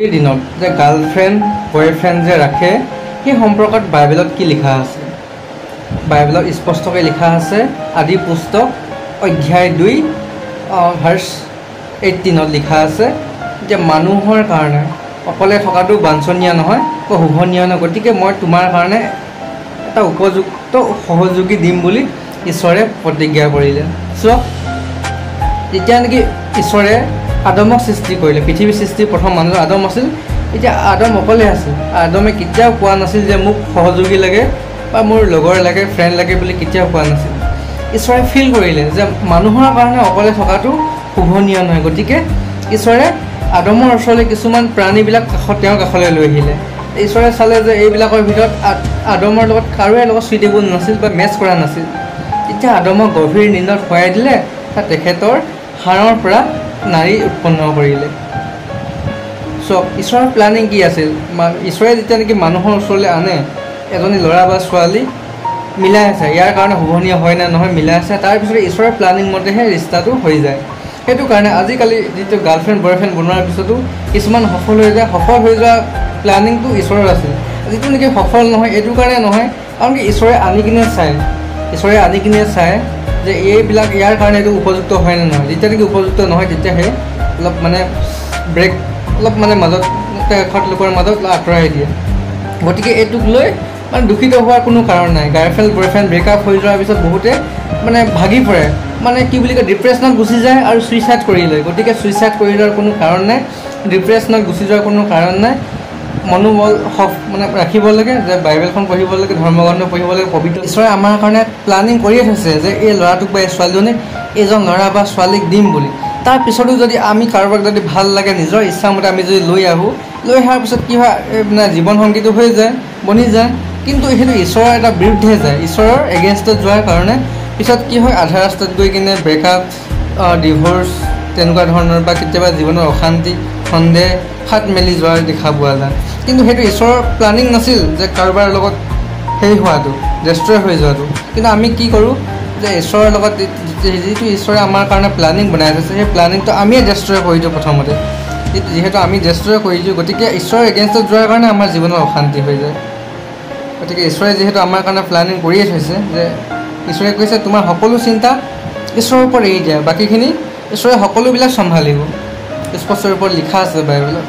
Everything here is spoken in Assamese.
এই দিনত যে গাৰ্লফ্ৰেণ্ড বয়ফ্ৰেণ্ড যে ৰাখে সেই সম্পৰ্কত বাইবেলত কি লিখা আছে? বাইবেলত স্পষ্টকৈ লিখা আছে আদি পুস্তক অধ্যায় 2 ভাৰ্চ 18 লিখা আছে যে মানুহৰ কাৰণে অকলে থকাটো বাঞ্ছনীয় নহয় বা শুভনীয় নহয়, গতিকে মই তোমাৰ কাৰণে এটা উপযুক্ত সহযোগী দিম বুলি ঈশ্বৰে প্ৰতিজ্ঞা কৰিলে। চাওক, যেতিয়া নেকি ঈশ্বৰে আদমক সৃষ্টি কৰিলে, পৃথিৱীৰ সৃষ্টিৰ প্ৰথম মানুহ আদম আছিল, এতিয়া আদম অকলে আছিল। আদমে কেতিয়াও কোৱা নাছিল যে মোক সহযোগী লাগে বা মোৰ লগৰ লাগে, ফ্ৰেণ্ড লাগে বুলি কেতিয়াও কোৱা নাছিল। ঈশ্বৰে ফিল কৰিলে যে মানুহৰ কাৰণে অকলে থকাটো শুভনীয় নহয়, গতিকে ঈশ্বৰে আদমৰ ওচৰলৈ কিছুমান প্ৰাণীবিলাক তেওঁৰ কাষলৈ লৈ আহিলে। ঈশ্বৰে চালে যে এইবিলাকৰ ভিতৰত আদমৰ লগত কাৰোৰে লগত চুইটেবল নাছিল বা মেচ কৰা নাছিল। তেতিয়া আদমক গভীৰ নিন্দত শুৱাই দিলে, তেখেতৰ হাড়ৰ পৰা নাৰী উৎপন্ন কৰিলে। চ' ঈশ্বৰৰ প্লানিং কি আছিল? ঈশ্বৰে যেতিয়া নেকি মানুহৰ ওচৰলৈ আনে এজনী ল'ৰা বা ছোৱালী মিলাই আছে, ইয়াৰ কাৰণে শুভনীয় হয় নে নহয় মিলাই আছে, তাৰপিছতে ঈশ্বৰৰ প্লানিং মতেহে ৰিষ্টাটো হৈ যায়। সেইটো কাৰণে আজিকালি যিটো গাৰ্লফ্ৰেণ্ড বয়ফ্ৰেণ্ড বনোৱাৰ পিছতো কিছুমান সফল হৈ যায়। সফল হৈ যোৱা প্লানিংটো ঈশ্বৰৰ আছিল, যিটো নেকি সফল নহয় এইটো কাৰণে নহয়, কাৰণ কি ঈশ্বৰে আনি কিনে চায় যে এইবিলাক ইয়াৰ কাৰণে এইটো উপযুক্ত হয় নে নহয়। যেতিয়া নেকি উপযুক্ত নহয় তেতিয়াহে অলপ ব্ৰেক মাজত এখত লোকৰ মাজত আঁতৰাই দিয়ে। গতিকে এইটোক লৈ দুখিত হোৱাৰ কোনো কাৰণ নাই। গাৰ্লফ্ৰেণ্ড বয়ফ্ৰেণ্ড ব্ৰেকআপ হৈ যোৱাৰ পিছত বহুতে ভাগি পৰে, কি বুলি কয় ডিপ্ৰেশ্যনত গুচি যায় আৰু ছুইচাইড কৰি লয়। গতিকে ছুইচাইড কৰি লোৱাৰ কোনো কাৰণ নাই, ডিপ্ৰেশ্যনত গুচি যোৱাৰ কোনো কাৰণ নাই। মনোবল ৰাখিব লাগে যে বাইবেলখন পঢ়িব লাগে, ধৰ্মগ্ৰন্থ পঢ়িব লাগে, পবিত্ৰ। ঈশ্বৰে আমাৰ কাৰণে প্লানিং কৰিয়ে থৈছে যে এই ল'ৰাটোক বা এই ছোৱালীজনীক এইজন ল'ৰা বা ছোৱালীক দিম বুলি। তাৰ পিছতো যদি আমি কাৰোবাক যদি ভাল লাগে নিজৰ ইচ্ছামতে আমি যদি লৈ অহাৰ পিছত কি হয়, জীৱন সংগীটো হৈ যায়, বনি যায়। কিন্তু সেইটো ঈশ্বৰৰ এটা বিৰুদ্ধে যায়, ঈশ্বৰৰ এগেইনষ্টত যোৱাৰ কাৰণে পিছত কি হয়, আধা ৰাস্তাত গৈ কিনে ব্ৰেকআপ, ডিভৰ্চ তেনেকুৱা ধৰণৰ বা কেতিয়াবা জীৱনৰ অশান্তি, সন্দেহ ফাট মেলি যোৱাৰ দেখা পোৱা যায়। কিন্তু সেইটো ঈশ্বৰৰ প্লানিং নাছিল যে কাৰোবাৰ লগত হোৱাটো, ডেষ্ট্ৰয় হৈ যোৱাটো। কিন্তু আমি কি কৰোঁ যে ঈশ্বৰৰ লগত যিটো ঈশ্বৰে আমাৰ কাৰণে প্লানিং বনাই থৈছে সেই প্লানিংটো আমিয়ে ডেষ্ট্ৰয় কৰি দিওঁ প্ৰথমতে। যিহেতু আমি ডেষ্ট্ৰয় কৰি দিওঁ, গতিকে ঈশ্বৰৰ এগেইনষ্টত যোৱাৰ কাৰণে আমাৰ জীৱনত অশান্তি হৈ যায়। গতিকে ঈশ্বৰে যিহেতু আমাৰ কাৰণে প্লানিং কৰিয়ে থৈছে, যে ঈশ্বৰে কৈছে তোমাৰ সকলো চিন্তা ঈশ্বৰৰ ওপৰত এৰি দিয়া, বাকীখিনি ঈশ্বৰে সকলোবিলাক চম্ভালিব। স্পষ্ট ৰূপত লিখা আছে বাইবেলত।